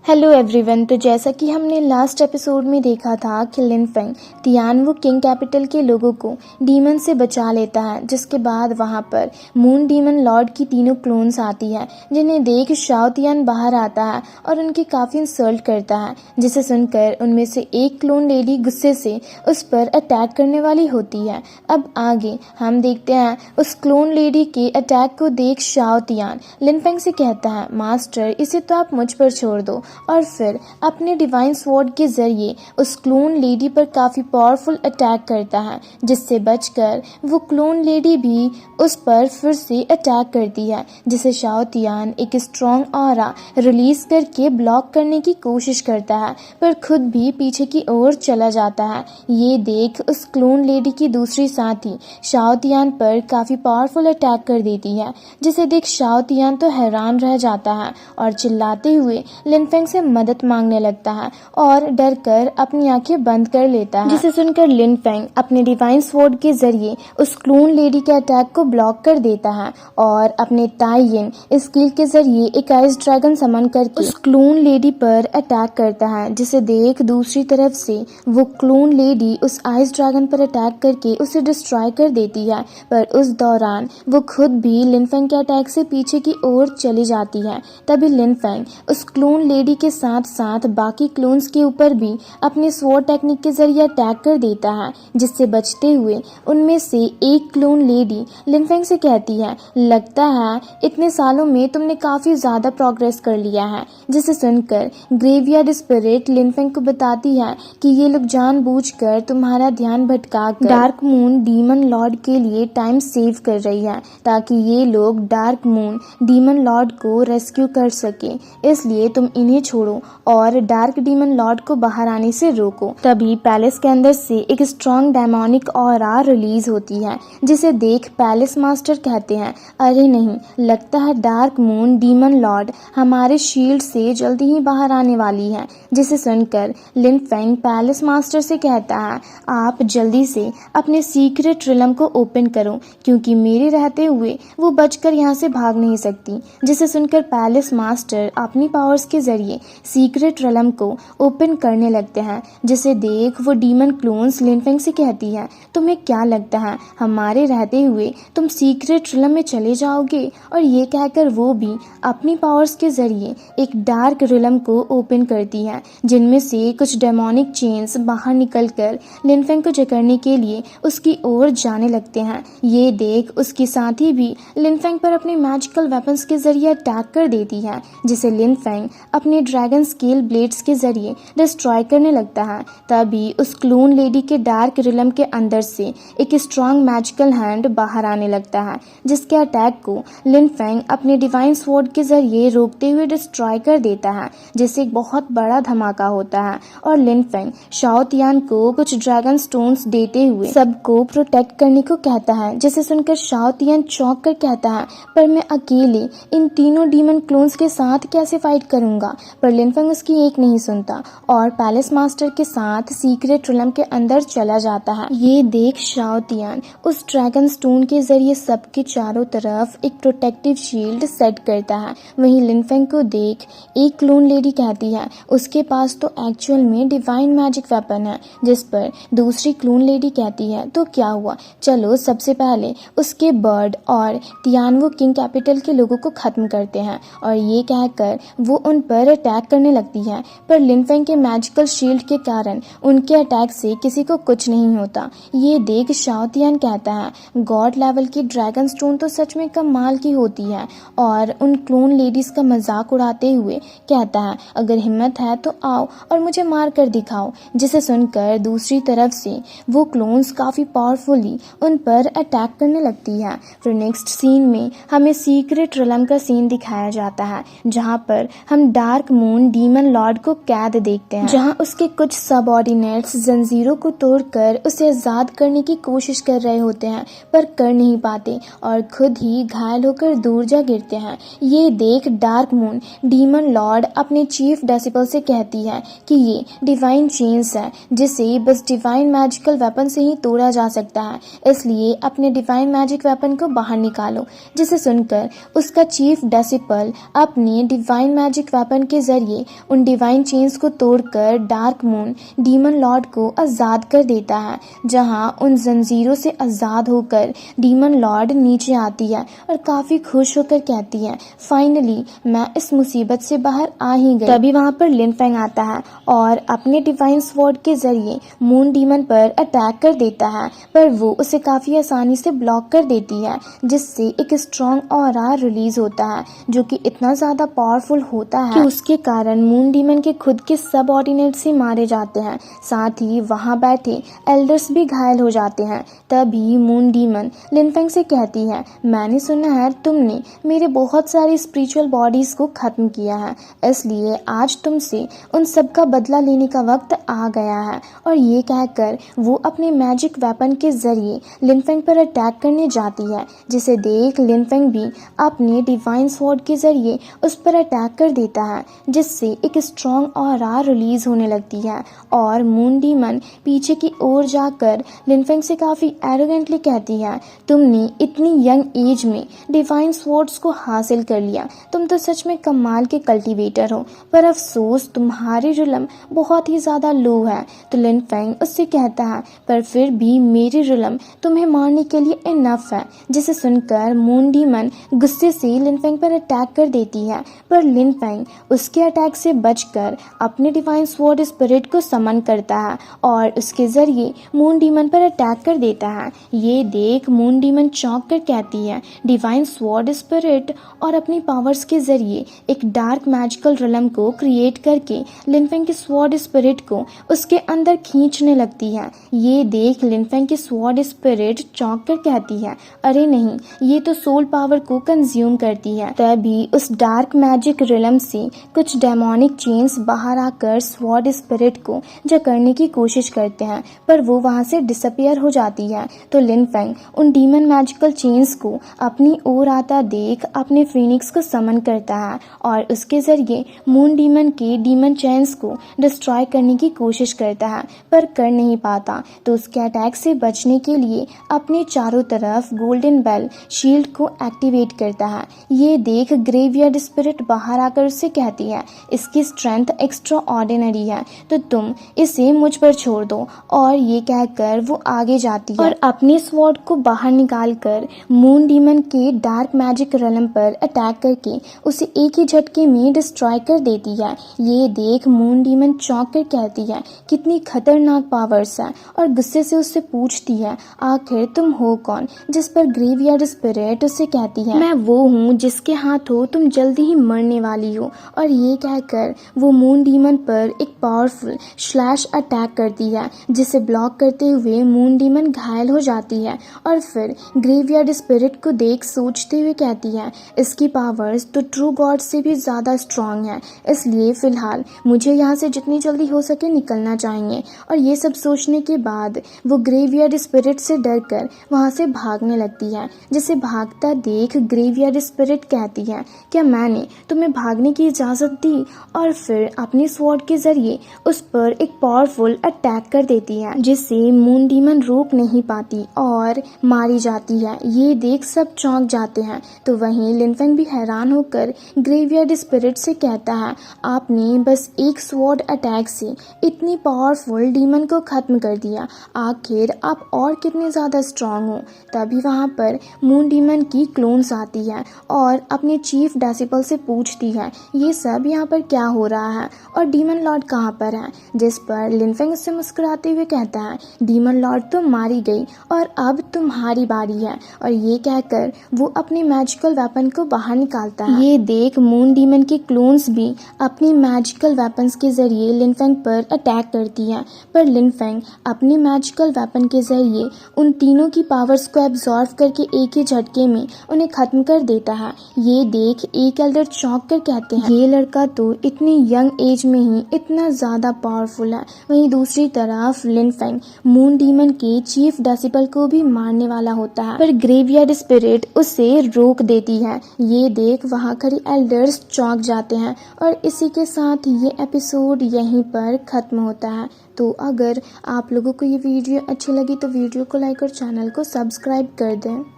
Hello everyone. तो जैसा कि हमने लास्ट एपिसोड में देखा था कि लिन फेंग तियानवु किंग कैपिटल के लोगों को डीमन से बचा लेता है, जिसके बाद वहां पर मून डीमन लॉर्ड की तीनों क्लोन्स आती है, जिन्हें देख शाओ तियान बाहर आता है और उनकी काफ़ी इंसल्ट करता है, जिसे सुनकर उनमें से एक क्लोन लेडी गुस्से से उस पर अटैक करने वाली होती है। अब आगे हम देखते हैं उस क्लोन लेडी के अटैक को देख शाओ तियान लिन फेंग से कहता है, मास्टर इसे तो आप मुझ पर छोड़ दो, और फिर अपने डिवाइन स्वॉर्ड के जरिए उस क्लोन लेडी पर काफ़ी पावरफुल अटैक करता है, जिससे बचकर वो क्लोन लेडी भी उस पर फिर से अटैक करती है, जिसे शाओ तियान एक स्ट्रॉन्ग ऑरा रिलीज करके ब्लॉक करने की कोशिश करता है, पर खुद भी पीछे की ओर चला जाता है। ये देख उस क्लोन लेडी की दूसरी साथी शाओ तियान पर काफ़ी पावरफुल अटैक कर देती है, जिसे देख शाओ तियान तो हैरान रह जाता है और चिल्लाते हुए लिन फेंग से मदद मांगने लगता है और डर कर अपनी आंखें बंद कर लेता है, जिसे सुनकर लिन फेंग अपने डिवाइन स्वॉर्ड के जरिए उस क्लोन लेडी के अटैक को ब्लॉक कर देता है और अपने ताइयिन स्किल के जरिए एक आइस ड्रैगन समन करके उस क्लोन लेडी पर अटैक करता है, जिसे देख दूसरी तरफ से वो क्लोन लेडी उस आइस ड्रैगन पर अटैक करके उसे डिस्ट्रॉय कर देती है। पर उस दौरान वो खुद भी लिन फेंग के अटैक से पीछे की ओर चली जाती है। तभी लिन फेंग उस क्लोन लेडी के साथ साथ बाकी क्लोन्स के ऊपर भी अपने स्वॉर्ड टेक्निक के जरिए अटैक कर देता है, जिससे बचते हुए उनमें से एक क्लोन लेडी लिन फेंग से कहती है, लगता है इतने सालों में तुमने काफी ज्यादा प्रोग्रेस कर लिया है। जिसे सुनकर ग्रेवयार्ड स्पिरिट लिन फेंग को बताती है कि ये लोग जानबूझकर तुम्हारा ध्यान भटकाकर डार्क मून डीमन लॉर्ड के लिए टाइम सेव कर रही है, ताकि ये लोग डार्क मून डीमन लॉर्ड को रेस्क्यू कर सके, इसलिए तुम इन्हें छोड़ो और डार्क डीमन लॉर्ड को बाहर आने से रोको। तभी पैलेस के अंदर से एक स्ट्रॉन्ग डेमोनिक ऑरा रिलीज होती है, जिसे देख पैलेस मास्टर कहते हैं, अरे नहीं, लगता है डार्क मून डीमन लॉर्ड हमारे शील्ड से जल्दी ही बाहर आने वाली है। जिसे सुनकर लिन फेंग पैलेस मास्टर से कहता है, आप जल्दी से अपने सीक्रेट रिलम को ओपन करो, क्योंकि मेरे रहते हुए वो बचकर यहाँ से भाग नहीं सकती। जिसे सुनकर पैलेस मास्टर अपनी पावर्स के जरिए सीक्रेट रिलम को ओपन करने लगते हैं, जिसे देख वो डीमन क्लोन्स लिन फेंग से कहती है, तुम्हें क्या लगता है हमारे रहते हुए तुम सीक्रेट रिलम में चले जाओगे? और ये कहकर वो भी अपनी पावर्स के जरिए एक डार्क रिलम को ओपन करती है, जिनमें से कुछ डेमोनिक चेन्स बाहर निकलकर लिन फेंग को जकड़ने के लिए उसकी ओर जाने लगते हैं। ये देख उसकी साथी भी लिन फेंग पर अपने मैजिकल वेपन्स के जरिए अटैक कर देती है, जिसे लिन फेंग अपने ड्रैगन स्केल ब्लेड्स के जरिए डिस्ट्रॉय करने लगता है। तभी उस क्लोन लेडी के डार्क रिलम के अंदर से एक स्ट्रॉन्ग मैजिकल हैंड बाहर आने लगता है, जिसके अटैक को लिन फेंग अपने डिवाइन स्वॉर्ड के जरिए रोकते हुए डिस्ट्रॉय कर देता है, जिससे एक बहुत बड़ा धमाका होता है और लिन फेंग शाओ तियान को कुछ ड्रैगन स्टोन्स देते हुए सबको प्रोटेक्ट करने को कहता है। जिसे सुनकर शाओ तियान चौंक कर कहता है, पर मैं अकेले इन तीनों डीमन क्लोन्स के साथ कैसे फाइट करूंगा? पर लिन फेंग उसकी एक नहीं सुनता और पैलेस मास्टर के साथ सीक्रेट रिलम के अंदर चला जाता है। ये देख शाओ तियान उस ड्रैगन स्टोन के जरिए सबके चारों तरफ एक प्रोटेक्टिव शील्ड सेट करता है। वहीं लिन फेंग को देख एक क्लोन लेडी कहती है, उसके पास तो एक्चुअल में डिवाइन मैजिक वेपन है। जिस पर दूसरी क्लोन लेडी कहती है, तो क्या हुआ, चलो सबसे पहले उसके बर्ड और तियानवु किंग कैपिटल के लोगों को खत्म करते हैं। और ये कहकर वो उन पर अटैक करने लगती है, पर लिन फेंग के मैजिकल शील्ड के कारण उनके अटैक से किसी को कुछ नहीं होता। ये देख शाओ तियान कहता है, गॉड लेवल की ड्रैगन स्टोन तो सच में कमाल की होती है, और उन क्लोन लेडीज का मजाक उड़ाते हुए कहता है, अगर हिम्मत है तो आओ और मुझे मार कर दिखाओ। जिसे सुनकर दूसरी तरफ से वो क्लोन्स काफी पावरफुली उन पर अटैक करने लगती है। फिर नेक्स्ट सीन में हमें सीक्रेट रिलम का सीन दिखाया जाता है, जहाँ पर हम डार्क मून डीमन लॉर्ड को कैद देखते हैं, जहाँ उसके कुछ सबऑर्डिनेट्स जंजीरों को तोड़कर उसे आजाद करने की कोशिश कर रहे होते हैं, पर कर नहीं पाते और खुद ही घायल होकर दूर जा गिरते हैं। ये देख डार्क मून डीमन लॉर्ड अपने चीफ डेसिपल से कहती है कि ये डिवाइन चेन्स है, जिसे बस डिवाइन मैजिकल वेपन से ही तोड़ा जा सकता है, इसलिए अपने डिवाइन मैजिक वेपन को बाहर निकालो। जिसे सुनकर उसका चीफ डेसिपल अपने डिवाइन मैजिक वेपन के के जरिए उन डिवाइन चेन्स को तोड़कर डार्क मून डीमन लॉर्ड को आज़ाद कर देता है, जहां उन जंजीरों से आज़ाद होकर डीमन लॉर्ड नीचे आती है और काफ़ी खुश होकर कहती है, फाइनली मैं इस मुसीबत से बाहर आ ही गई। तभी वहां पर लिन फेंग आता है और अपने डिवाइन स्वॉर्ड के जरिए मून डीमन पर अटैक कर देता है, पर वो उसे काफ़ी आसानी से ब्लॉक कर देती है, जिससे एक स्ट्रॉन्ग ऑरा रिलीज होता है जो कि इतना ज़्यादा पावरफुल होता है कि उसके कारण मून डीमन के खुद के सबऑर्डिनेट्स ही मारे जाते हैं, साथ ही वहां बैठे एल्डर्स भी घायल हो जाते हैं। तभी मून डीमन लिन फेंग से कहती है, मैंने सुना है तुमने मेरे बहुत सारी स्पिरिचुअल बॉडीज को खत्म किया है, इसलिए आज तुमसे उन सब का बदला लेने का वक्त आ गया है। और ये कहकर वो अपने मैजिक वेपन के जरिए लिन फेंग पर अटैक करने जाती है, जिसे देख लिन फेंग भी अपने डिवाइन स्वॉर्ड के जरिए उस पर अटैक कर देता है, जिससे एक स्ट्रॉन्ग ऑरा रिलीज होने लगती है। और मून डीमन पीछे की ओर जाकर लिन फेंग से काफ़ी एरोगेंटली कहती है, तुमने इतनी यंग एज में डिवाइन स्वॉर्ड्स को हासिल कर लिया, तुम तो सच में कमाल के कल्टीवेटर हो, पर अफसोस तुम्हारी रिलम बहुत ही ज़्यादा लो है। तो लिन फेंग उससे कहता है, पर फिर भी मेरी रिलम तुम्हें मारने के लिए इनफ है, जिसे सुनकर मून डीमन गुस्से से लिन फेंग पर अटैक कर देती है, पर लिन फेंग उसके अटैक से बचकर अपने डिवाइन स्वॉर्ड स्पिरिट को समन करता है और उसके जरिए मून डीमन पर अटैक कर देता है। ये देख मून डीमन चौंक कर कहती है, डिवाइन स्वॉर्ड स्पिरिट, और अपनी पावर्स के जरिए एक डार्क मैजिकल रिलम को क्रिएट करके लिन फेंग के स्वॉर्ड स्पिरिट को उसके अंदर खींचने लगती है। ये देख लिन फेंग की स्वॉर्ड स्पिरिट चौंक कर कहती है, अरे नहीं, ये तो सोल पावर को कंज्यूम करती है। तभी उस डार्क मैजिक रिलम से कुछ डेमोनिक चेन्स बाहर आकर स्वॉर्ड स्पिरिट को जकड़ने की कोशिश करते हैं, पर वो वहां से डिसअपियर हो जाती है। तो लिन फेंग उन डीमन मैजिकल चेन्स को अपनी ओर आता देख अपने फिनिक्स को समन करता है और उसके जरिए मून डीमन के डीमन चेन्स को डिस्ट्रॉय करने की कोशिश करता है, पर कर नहीं पाता। तो उसके अटैक से बचने के लिए अपने चारों तरफ गोल्डन बेल शील्ड को एक्टिवेट करता है। ये देख ग्रेवयार्ड स्पिरिट बाहर आकर उससे कहती है, इसकी स्ट्रेंथ एक्स्ट्रा ऑर्डिनरी है, तो तुम इसे मुझ पर छोड़ दो। और ये कहकर वो आगे जाती है और अपने स्वॉर्ड को बाहर निकालकर मून डीमन के डार्क मैजिक रिलम पर अटैक करके उसे एक ही झटके में डिस्ट्रॉय कर देती है। ये देख मून डीमन चौंक कर कहती है, कितनी खतरनाक पावर्स है, और गुस्से से उससे पूछती है, आखिर तुम हो कौन? जिस पर ग्रेवयार्ड स्पिरिट उससे कहती है, मैं वो हूँ जिसके हाथों तुम जल्दी ही मरने वाली हो। और ये कहकर वो मून डीमन पर एक पावरफुल स्लैश अटैक करती है, जिसे ब्लॉक करते हुए मून डीमन घायल हो जाती है। और फिर ग्रेवयार्ड स्पिरिट को देख सोचते हुए कहती है, इसकी पावर्स तो ट्रू गॉड से भी ज़्यादा स्ट्रांग है, इसलिए फिलहाल मुझे यहाँ से जितनी जल्दी हो सके निकलना चाहिए। और ये सब सोचने के बाद वो ग्रेवयार्ड स्पिरिट से डरकर वहाँ से भागने लगती है, जिसे भागता देख ग्रेवयार्ड स्पिरिट कहती है, क्या मैंने तुम्हें भागने की इजाज़त दी? और फिर अपने स्वॉर्ड के जरिए उस पर एक पावरफुल अटैक कर देती है, जिसे मून डीमन रोक नहीं पाती और मारी जाती है। ये देख सब चौंक जाते हैं। तो वहीं लिन फेंग भी हैरान होकर ग्रेवयार्ड स्पिरिट से कहता है, आपने बस एक स्वॉर्ड अटैक से इतनी पावरफुल डीमन को खत्म कर दिया, आखिर आप और कितने ज़्यादा स्ट्रांग हो? तभी वहाँ पर मून डीमन की क्लोन्स आती है और अपने चीफ डेसिपल से पूछती है, ये सब यहाँ पर क्या हो रहा है और डीमन लॉर्ड कहाँ पर है? जिस पर लिन फेंग उससे मुस्कुराते हुए कहता है, डीमन लॉर्ड तो मारी गई और अब तुम्हारी बारी है। और ये कहकर वो अपने मैजिकल वेपन को बाहर निकालता है। ये देख मून डीमन की क्लोन्स भी अपनी मैजिकल वेपन्स के जरिए लिन फेंग पर अटैक करती है, पर लिन फेंग अपने मैजिकल वेपन के जरिए उन तीनों की पावर्स को एब्जॉर्व करके एक ही झटके में उन्हें खत्म कर देता है। ये देख एक एल्डर चौंक कर कहते हैं, ये लड़का तो इतनी यंग एज में ही इतना ज़्यादा पावरफुल है। वहीं दूसरी तरफ लिन फेंग मून डीमन के चीफ डेसिपल को भी मारने वाला होता है, पर ग्रेवयार्ड स्पिरिट उसे रोक देती है। ये देख वहाँ खड़े एल्डर्स चौंक जाते हैं और इसी के साथ ये एपिसोड यहीं पर ख़त्म होता है। तो अगर आप लोगों को ये वीडियो अच्छी लगी तो वीडियो को लाइक और चैनल को सब्सक्राइब कर दें।